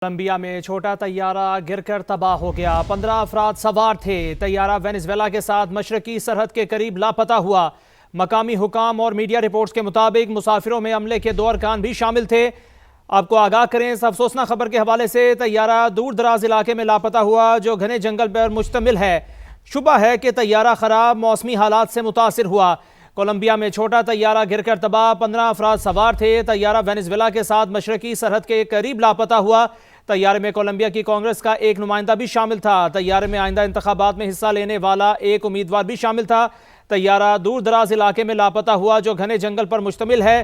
Colombia में छोटा तैयारा गिरकर तबाह हो गया। 15 अफराद सवार थे। तैयारा वेनेजुएला के साथ मशरकी सरहद के करीब लापता हुआ। मकामी हुकाम और मीडिया रिपोर्ट्स के मुताबिक मुसाफिरों में अमले के 2 अरकान भी शामिल थे। आपको आगाह करें इस अफसोसनाक खबर के हवाले से। तैयारा दूर दराज इलाके में लापता हुआ जो घने जंगल पर मुश्तमिल है। शुबा है कि तैयारा खराब मौसमी हालात से मुतासिर हुआ। कोलंबिया में छोटा तैयारा गिरकर तबाह। 15 अफराद सवार थे। तैयारा वेनेजुएला के साथ मशरकी सरहद के करीब लापता हुआ। तैयारे में कोलंबिया की कांग्रेस का एक नुमाइंदा भी शामिल था। तैयारे में आइंदा इंतखाबात में हिस्सा लेने वाला एक उम्मीदवार भी शामिल था। तैयारा दूर दराज इलाके में लापता हुआ जो घने जंगल पर मुश्तमिल है।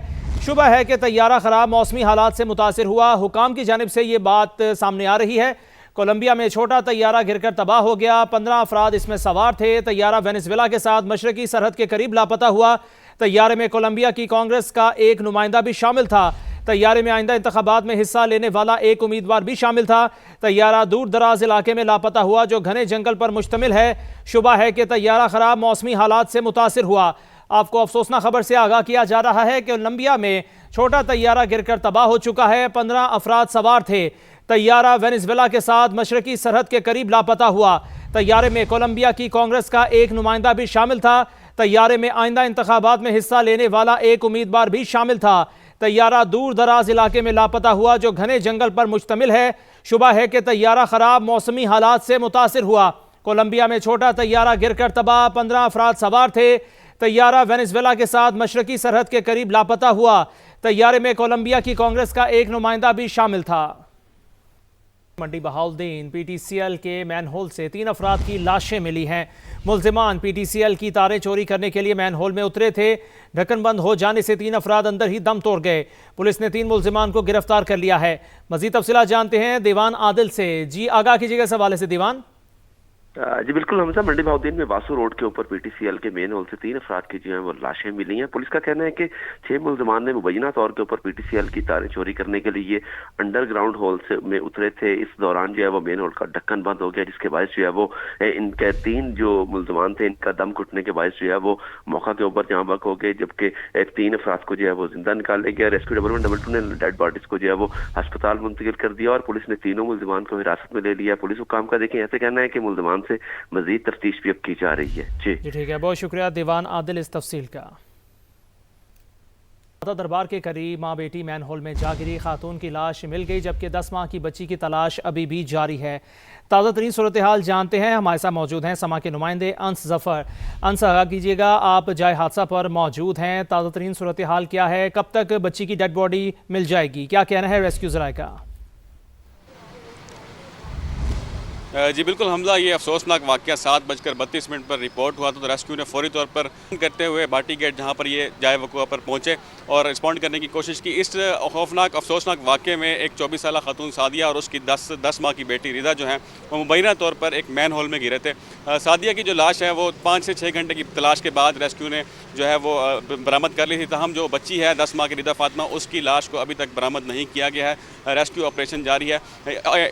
शुबा है कि तैयारा खराब मौसमी हालात से मुतासिर हुआ। हुकाम की जानिब से ये बात सामने आ रही है। कोलंबिया में छोटा तैयारा गिरकर तबाह हो गया। 15 अफराद इसमें सवार थे। तैयारा वेनेजुएला के साथ मशरकी सरहद के करीब लापता हुआ। तैयारे में कोलंबिया की कांग्रेस का एक नुमाइंदा भी शामिल था। तैयारे में आइंदा इंतखाबात में हिस्सा लेने वाला एक उम्मीदवार भी शामिल था। तैयारा दूर दराज इलाके में लापता हुआ जो घने जंगल पर मुश्तमिल है। शुबा है कि तैयारा खराब मौसमी हालात से मुतासिर हुआ। आपको अफसोसनाक खबर से आगाह किया जा रहा है कि कोलंबिया में छोटा तैयारा गिरकर तबाह हो चुका है। 15 अफराद सवार थे। तैयारा वेनेजुएला के साथ मशरकी सरहद के करीब लापता हुआ। तैयारे में कोलंबिया की कांग्रेस का एक नुमाइंदा भी शामिल था। तैयारे में आइंदा इंतखाबात में हिस्सा लेने वाला एक उम्मीदवार भी शामिल था। तैयारा दूर दराज इलाके में लापता हुआ जो घने जंगल पर मुश्तमिल है। शुबा है कि तैयारा खराब मौसमी हालात से मुतासिर हुआ। कोलंबिया में छोटा तैयारा गिरकर तबाह। 15 अफराद सवार थे। तैयारा वेनेजुएला के साथ मशरकी सरहद के करीब लापता हुआ। तैयारे में कोलंबिया की कांग्रेस का एक नुमाइंदा भी शामिल था। मंडी बहाउद्दीन पीटीसीएल के मैनहोल से 3 अफराद की लाशें मिली हैं। मुल्जिमान पीटीसीएल की तारें चोरी करने के लिए मैनहोल में उतरे थे। ढक्कन बंद हो जाने से 3 अफराद अंदर ही दम तोड़ गए। पुलिस ने 3 मुल्जिमान को गिरफ्तार कर लिया है। मजीद तफसीलात जानते हैं दीवान आदिल से। जी आगाह कीजिएगा इस हवाले से दीवान। जी बिल्कुल हमजा, मंडी बहाउद्दीन में वासु रोड के ऊपर पीटीसीएल के मेन होल से 3 अफराद की जो है वो लाशें मिली हैं। पुलिस का कहना है कि 6 मुल्जिमान ने मुबैना तौर के ऊपर पीटीसीएल की तारें चोरी करने के लिए अंडरग्राउंड होल से में उतरे थे। इस दौरान जो है वो मेन होल का ढक्कन बंद हो गया, जिसके बायस जो है वो इनके 3 जो मुल्जिमान थे इनका दम घुटने के बायस जो है वो मौका के ऊपर जाँ बक हो गए। जबकि 3 अफराद को जो है वो जिंदा निकाल गया। रेस्क्यू डिपार्टमेंट डबल 2 ने डेड बॉडीज को जो है वो अस्पताल मुंतकिल कर दिया और पुलिस ने तीनों मुल्जिमान को हिरासत में ले लिया। पुलिस हुकाम का देखें ऐसे कहना है कि मुल्जिमान से मजीद तफ्तीश भी अब की जा रही है। जी ठीक है, बहुत शुक्रिया दीवान आदिल इस तफसील का। दरबार के करीब माँ बेटी मैनहोल में जा गिरी खातून की लाश मिल गई, जबकि 10 माह की बच्ची की तलाश अभी भी जारी है। ताज़ा तरीन सूरत हाल जानते हैं, हमारे साथ मौजूद हैं समा के नुमाइंदे अंस जफर। अंस आगाह कीजिएगा, आप जाए हादसा पर मौजूद हैं। ताज़ा तरीन सूरत हाल क्या है, कब तक बच्ची की डेड बॉडी मिल जाएगी, क्या कहना है रेस्क्यू ज़राए का? जी बिल्कुल हमला, ये अफसोसनाक वाक़या 7:32 पर रिपोर्ट हुआ तो रेस्क्यू ने फौरी तौर पर करते हुए भाटी गेट जहां पर ये जाए वक़ुआ पर पहुंचे और रिस्पॉन्ड करने की कोशिश की। इस खौफनाक अफसोसनाक वाक़े में एक 24 साल खातून सादिया और उसकी 10 माह की बेटी रिदा जो है वो मुबैना तौर पर एक मैन होल में गिरे थे। सादिया की जो लाश है वो 5 से 6 घंटे की तलाश के बाद रेस्क्यू ने जो है वो बरामद कर ली थी। तहम जो बच्ची है 10 माह की रिदा फातिमा, उसकी लाश को अभी तक बरामद नहीं किया गया है। रेस्क्यू ऑपरेशन जारी है।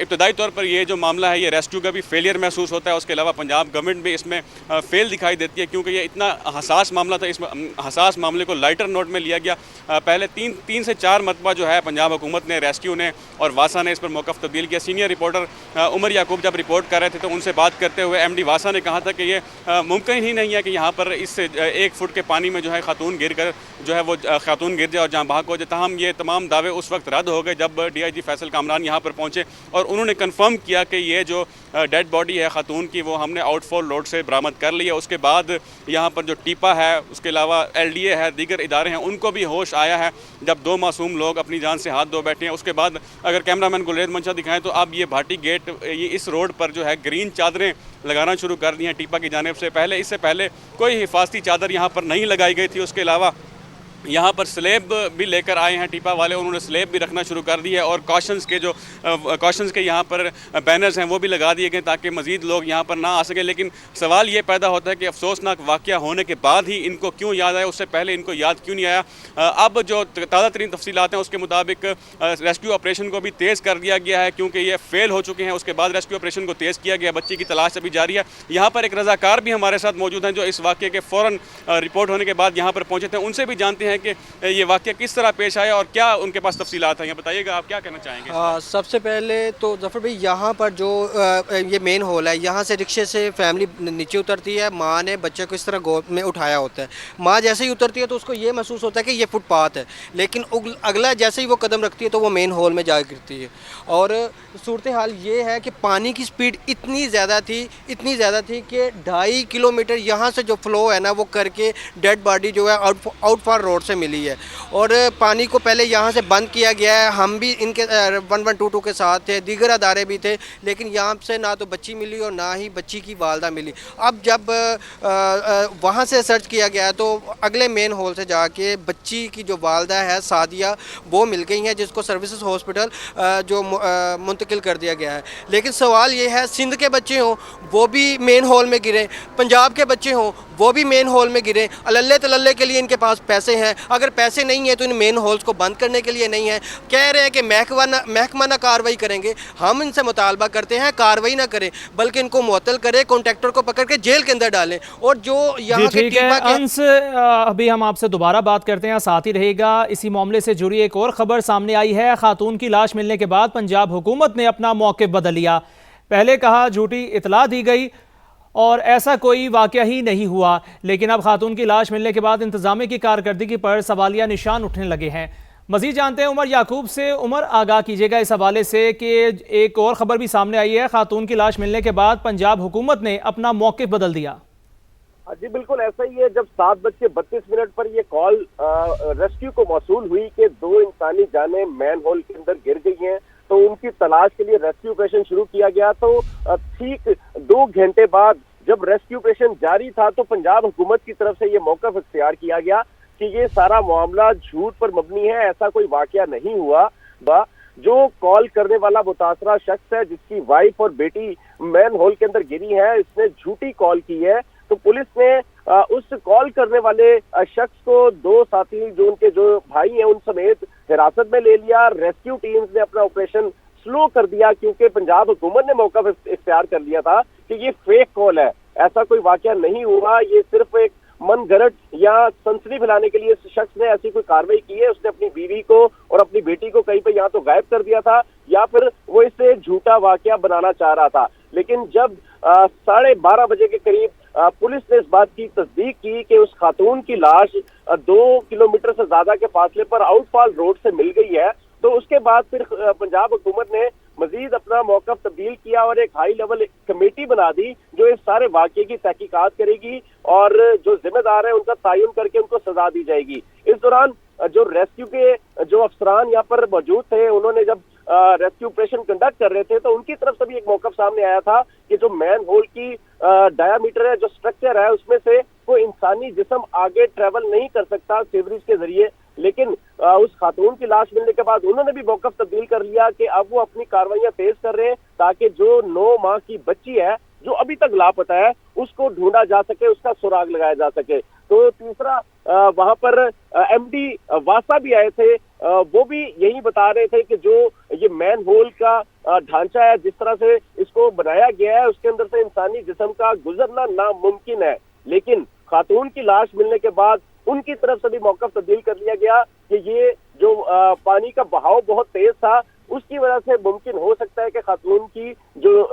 इब्तदाई तौर पर ये जो मामला है ये रेस्क्यू का भी फेलियर महसूस होता है। उसके अलावा पंजाब गवर्नमेंट भी इसमें फेल दिखाई देती है, क्योंकि ये इतना हसास मामला था। इस हसास मामले को लाइटर नोट में लिया गया। पहले 3 से 4 मरतबा जो है पंजाब हुकूमत ने, रेस्क्यू ने और वासा ने इस पर मौक़िफ़ तब्दील किया। सीनियर रिपोर्टर उमर याकूब जब रिपोर्ट कर रहे थे तो उनसे बात करते हुए एमडी वासा ने कहा था कि ये मुमकिन ही नहीं है कि यहाँ पर इस 1 फुट के पानी में जो है खातून गिर कर जो है वो खातून गिर जाए और जहाँ भाग हो जाए। तहम ये तमाम दावे उस वक्त रद्द हो गए जब DIG फैसल कामरान यहाँ पर पहुँचे और उन्होंने कन्फर्म किया कि ये जो डेड बॉडी है खातून की वो हमने आउटफॉल रोड से बरामद कर ली है। उसके बाद यहाँ पर जो टीपा है, उसके अलावा LDA है, दीगर इदारे हैं, उनको भी होश आया है जब 2 मासूम लोग अपनी जान से हाथ धो बैठे हैं। उसके बाद अगर कैमरामैन गुलरेज मंशा दिखाएं तो अब ये भाटी गेट ये इस रोड पर जो है ग्रीन चादरें लगाना शुरू कर दी हैं टीपा की जानिब से। इससे पहले कोई हिफाजती चादर यहाँ पर नहीं लगाई गई थी। उसके अलावा यहाँ पर स्लेब भी लेकर आए हैं टीपा वाले, उन्होंने स्लेब भी रखना शुरू कर दी है और कॉशंस के यहाँ पर बैनर्स हैं वो भी लगा दिए गए ताकि मज़ीद लोग यहाँ पर ना आ सकें। लेकिन सवाल ये पैदा होता है कि अफसोसनाक वाक़या होने के बाद ही इनको क्यों याद आया, उससे पहले इनको याद क्यों नहीं आया। अब जो ताज़ा तरीन तफसीलात हैं उसके मुताबिक रेस्क्यू ऑपरेशन को भी तेज़ कर दिया गया है, क्योंकि ये फेल हो चुके हैं। उसके बाद रेस्क्यू ऑपरेशन को तेज़ किया गया। बच्ची की तलाश अभी जारी है। यहाँ पर एक रज़ाकार भी हमारे साथ मौजूद हैं जो इस वाक़े के फ़ौरन रिपोर्ट होने के बाद यहाँ पर पहुँचे थे। उनसे भी जानते हैं हैं कि ये वाक़या किस तरह पेश आया और क्या उनके पास तफसीलात हैं, ये बताइएगा, आप क्या कहना चाहेंगे? सबसे पहले तो जफ़र भाई यहाँ पर जो ये मेन हॉल है, यहाँ से रिक्शे से फैमिली नीचे उतरती है, माँ ने बच्चे को इस तरह गोद में उठाया होता है। माँ जैसे ही उतरती है तो उसको ये महसूस होता है कि ये फुटपाथ है, लेकिन अगला जैसे ही वो कदम रखती है तो वो मेन हॉल में जा गिरती है। और सूरत हाल ये है कि पानी की स्पीड इतनी ज़्यादा थी कि 2.5 किलोमीटर यहाँ से जो फ्लो है ना वो करके डेड बॉडी जो है आउटफॉर रोड से मिली है। और पानी को पहले यहाँ से बंद किया गया है, हम भी इनके 1122 के साथ थे, दीगर अदारे भी थे, लेकिन यहाँ से ना तो बच्ची मिली और ना ही बच्ची की वालदा मिली। अब जब वहाँ से सर्च किया गया तो अगले मेन हॉल से जाके बच्ची की जो वालदा है सादिया, वो मिल गई हैं, जिसको सर्विसेज हॉस्पिटल जो मुंतकिल कर दिया गया है। लेकिन सवाल ये है, सिंध के बच्चे हों वो भी मेन हॉल में गिरे, पंजाब के बच्चे हों वो भी मेन हॉल में गिरे। अल्ले तल्ले के लिए इनके पास पैसे हैं, अगर पैसे नहीं है तो इन मेन हॉल्स को बंद करने के लिए नहीं है। कह रहे हैं कि महकमा ना कार्रवाई करेंगे। हम इनसे मुतालबा करते हैं कार्रवाई ना करें, बल्कि इनको मुअत्तल करें, कॉन्ट्रैक्टर को पकड़ के जेल के अंदर डालें। और जो यहाँ के अंश, अभी हम आपसे दोबारा बात करते हैं, साथ ही रहेगा। इसी मामले से जुड़ी एक और खबर सामने आई है। खातून की लाश मिलने के बाद पंजाब हुकूमत ने अपना मौक़िफ़ बदल लिया। पहले कहा झूठी इतला दी गई और ऐसा कोई वाक़या ही नहीं हुआ, लेकिन अब खातून की लाश मिलने के बाद इंतज़ामिया की कारकर्दगी पर सवालिया निशान उठने लगे हैं। मज़ीद जानते हैं उमर याकूब से। उमर, आगाह कीजिएगा इस हवाले से कि एक और ख़बर भी सामने आई है, खातून की लाश मिलने के बाद पंजाब हुकूमत ने अपना मौक़िफ़ बदल दिया। जी बिल्कुल ऐसा ही है। जब 7:32 पर यह कॉल रेस्क्यू को मौसूल हुई कि 2 इंसानी जानें मैन होल के अंदर गिर गई हैं, तो उनकी तलाश के लिए रेस्क्यू ऑपरेशन शुरू किया गया। तो ठीक 2 घंटे बाद जब रेस्क्यू ऑपरेशन जारी था तो पंजाब हुकूमत की तरफ से ये मौक़िफ़ इख्तियार किया गया कि ये सारा मामला झूठ पर मबनी है, ऐसा कोई वाकया नहीं हुआ। जो कॉल करने वाला मुतासरा शख्स है, जिसकी वाइफ और बेटी मैन होल के अंदर गिरी है, इसने झूठी कॉल की है। तो पुलिस ने उस कॉल करने वाले शख्स को 2 साथी जो उनके जो भाई हैं उन समेत हिरासत में ले लिया। रेस्क्यू टीम्स ने अपना ऑपरेशन स्लो कर दिया क्योंकि पंजाब हुकूमत ने मौका इख्तियार कर लिया था कि ये फेक कॉल है, ऐसा कोई वाकया नहीं हुआ, ये सिर्फ एक मनगढ़ंत या सनसनी फैलाने के लिए इस शख्स ने ऐसी कोई कार्रवाई की है। उसने अपनी बीवी को और अपनी बेटी को कहीं पे या तो गायब कर दिया था या फिर वो इसे झूठा वाकया बनाना चाह रहा था। लेकिन जब 12:30 बजे के करीब पुलिस ने इस बात की तस्दीक की कि उस खातून की लाश 2 किलोमीटर से ज्यादा के फासले पर आउटफॉल रोड से मिल गई है, तो उसके बाद फिर पंजाब हुकूमत ने मजीद अपना मौक़िफ़ तब्दील किया और एक हाई लेवल कमेटी बना दी जो इस सारे वाकये की तहकीकात करेगी और जो जिम्मेदार है उनका तयन करके उनको सजा दी जाएगी। इस दौरान जो रेस्क्यू के जो अफसरान यहाँ पर मौजूद थे, उन्होंने जब रेस्क्यू ऑपरेशन कंडक्ट कर रहे थे तो उनकी तरफ से भी एक मौक़िफ़ सामने आया था कि जो मैन होल की डायामीटर है, जो स्ट्रक्चर है, उसमें से कोई इंसानी जिस्म आगे ट्रेवल नहीं कर सकता सीवरेज के जरिए। लेकिन उस खातून की लाश मिलने के बाद उन्होंने भी मौक़िफ़ तब्दील कर लिया कि अब वो अपनी कार्रवाइयां तेज कर रहे हैं ताकि जो 9 माह की बच्ची है जो अभी तक लापता है उसको ढूंढा जा सके, उसका सुराग लगाया जा सके। तो तीसरा वहां पर एमडी वासा भी आए थे, वो भी यही बता रहे थे कि जो ये मैन होल का ढांचा है, जिस तरह से इसको बनाया गया है, उसके अंदर से इंसानी जिस्म का गुजरना नामुमकिन है। लेकिन खातून की लाश मिलने के बाद उनकी तरफ से भी मौक़िफ़ तब्दील कर लिया गया कि ये जो पानी का बहाव बहुत तेज था, उसकी वजह से मुमकिन हो सकता है कि खातून की जो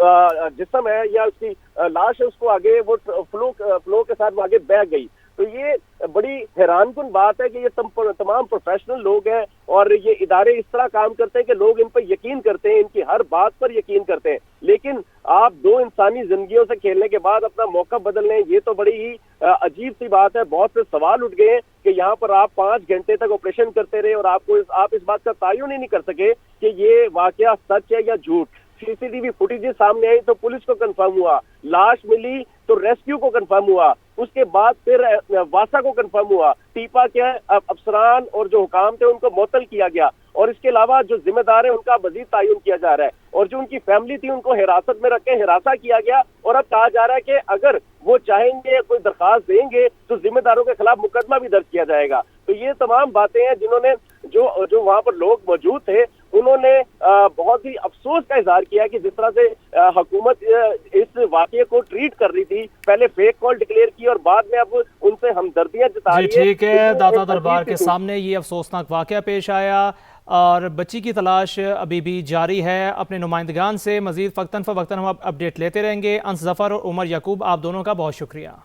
जिस्म है या उसकी लाश है उसको आगे वो फ्लो के साथ आगे बह गई। तो ये बड़ी हैरानकुन बात है कि ये तमाम प्रोफेशनल लोग हैं और ये इदारे इस तरह काम करते हैं कि लोग इन पर यकीन करते हैं, इनकी हर बात पर यकीन करते हैं। लेकिन आप 2 इंसानी जिंदगियों से खेलने के बाद अपना मौका बदल लें, ये तो बड़ी ही अजीब सी बात है। बहुत से सवाल उठ गए कि यहाँ पर आप 5 घंटे तक ऑपरेशन करते रहे और आप इस बात का तयन ही नहीं कर सके कि ये वाकया सच है या झूठ। सीसीटीवी फुटेज सामने आई तो पुलिस को कंफर्म हुआ, लाश मिली तो रेस्क्यू को कंफर्म हुआ, उसके बाद फिर वासा को कंफर्म हुआ, टीपा के अफसरान और जो हुकाम थे उनको मुअत्तल किया गया और इसके अलावा जो जिम्मेदार है उनका मजीद तयन किया जा रहा है और जो उनकी फैमिली थी उनको हिरासत में रख के हिरासा किया गया और अब कहा जा रहा है कि अगर वो चाहेंगे कोई दरखास्त देंगे तो जिम्मेदारों के खिलाफ मुकदमा भी दर्ज किया जाएगा। तो ये तमाम बातें हैं जिन्होंने जो वहां पर लोग मौजूद थे उन्होंने बहुत ही अफसोस का इजहार किया कि जिस तरह से हुकूमत इस वाकये को ट्रीट कर रही थी, पहले फेक कॉल डिक्लेयर की और बाद में अब उनसे हमदर्दियां जता जी रही है। ठीक है, दाता दरबार के सामने ये अफसोसनाक वाकया पेश आया और बच्ची की तलाश अभी भी जारी है। अपने नुमाइंदगान से मजीद वक्तन फ़वक्तन हम अपडेट लेते रहेंगे। अंस जफ़र और उमर याकूब, आप दोनों का बहुत शुक्रिया।